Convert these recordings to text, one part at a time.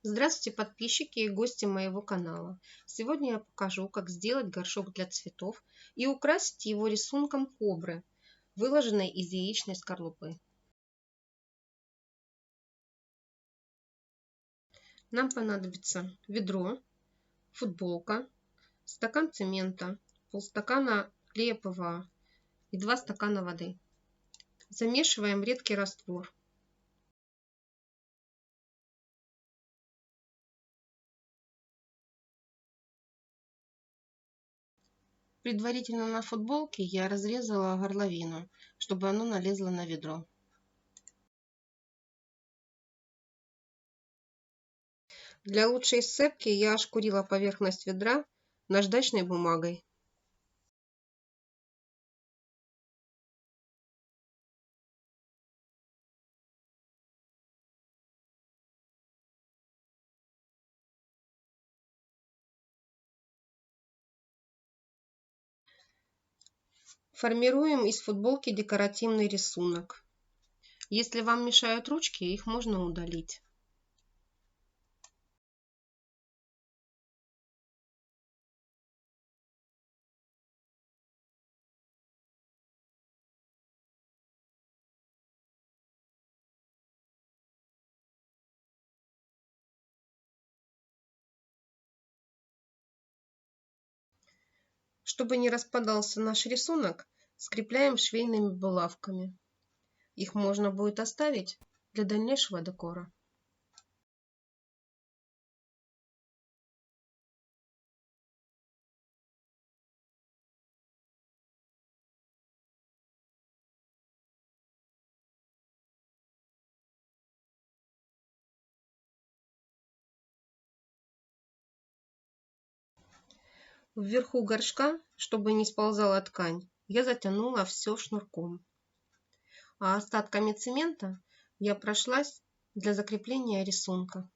Здравствуйте, подписчики и гости моего канала. Сегодня я покажу, как сделать горшок для цветов и украсить его рисунком кобры, выложенной из яичной скорлупы. Нам понадобится ведро, футболка, стакан цемента, полстакана клея ПВА и 2 стакана воды. Замешиваем редкий раствор. Предварительно на футболке я разрезала горловину, чтобы оно налезло на ведро. Для лучшей сцепки я ошкурила поверхность ведра наждачной бумагой. Формируем из футболки декоративный рисунок. Если вам мешают ручки, их можно удалить. Чтобы не распадался наш рисунок, скрепляем швейными булавками. Их можно будет оставить для дальнейшего декора. Вверху горшка, чтобы не сползала ткань, я затянула все шнурком. А остатками цемента я прошлась для закрепления рисунка.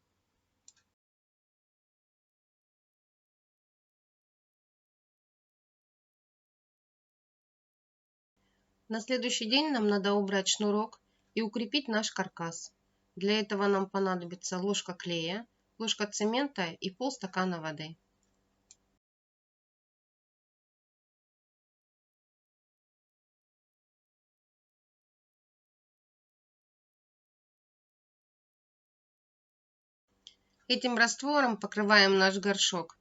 На следующий день нам надо убрать шнурок и укрепить наш каркас. Для этого нам понадобится ложка клея, ложка цемента и полстакана воды. Этим раствором покрываем наш горшок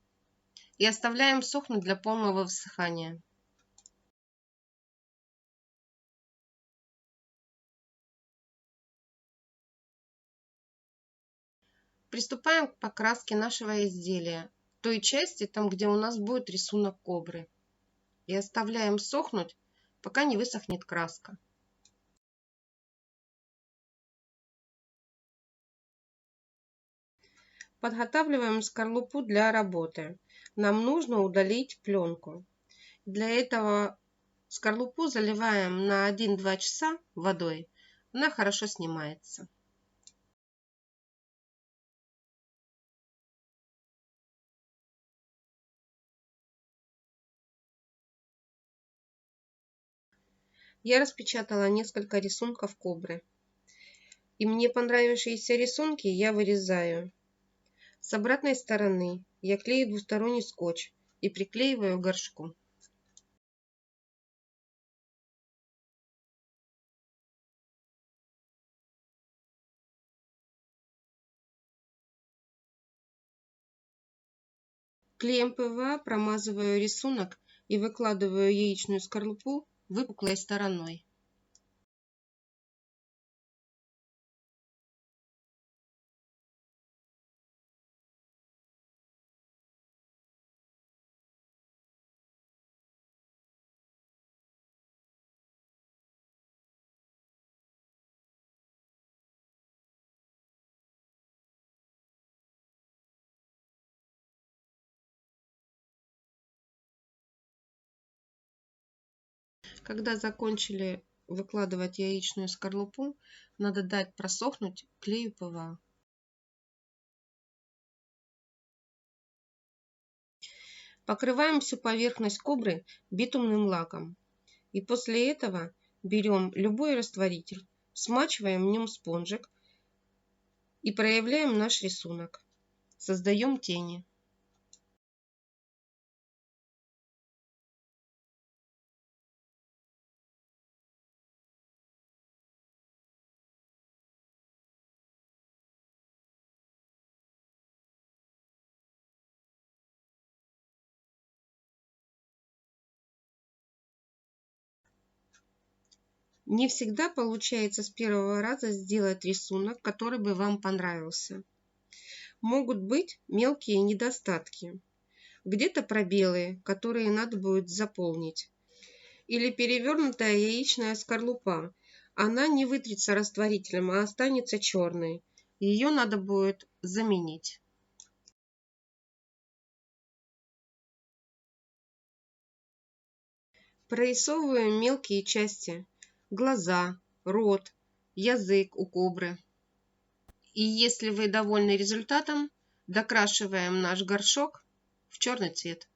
и оставляем сохнуть для полного высыхания. Приступаем к покраске нашего изделия, той части, там где у нас будет рисунок кобры. И оставляем сохнуть, пока не высохнет краска. Подготавливаем скорлупу для работы. Нам нужно удалить пленку. Для этого скорлупу заливаем на 1-2 часа водой. Она хорошо снимается. Я распечатала несколько рисунков кобры. И мне понравившиеся рисунки я вырезаю. С обратной стороны я клею двусторонний скотч и приклеиваю к горшку. Клеем ПВА промазываю рисунок и выкладываю яичную скорлупу выпуклой стороной. Когда закончили выкладывать яичную скорлупу, надо дать просохнуть клею ПВА. Покрываем всю поверхность кобры битумным лаком. И после этого берем любой растворитель, смачиваем в нем спонжик и проявляем наш рисунок. Создаем тени. Не всегда получается с первого раза сделать рисунок, который бы вам понравился. Могут быть мелкие недостатки. Где-то пробелы, которые надо будет заполнить. Или перевернутая яичная скорлупа. Она не вытрется растворителем, а останется черной. Ее надо будет заменить. Прорисовываем мелкие части. Глаза, рот, язык у кобры. И если вы довольны результатом, докрашиваем наш горшок в черный цвет.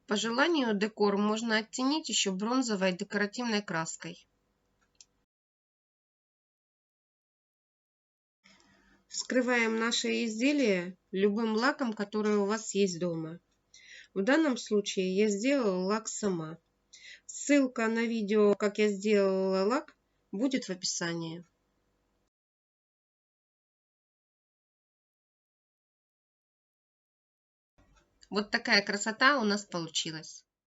По желанию декор можно оттенить еще бронзовой декоративной краской. Вскрываем наше изделие любым лаком, который у вас есть дома. В данном случае я сделала лак сама. Ссылка на видео, как я сделала лак, будет в описании. Вот такая красота у нас получилась.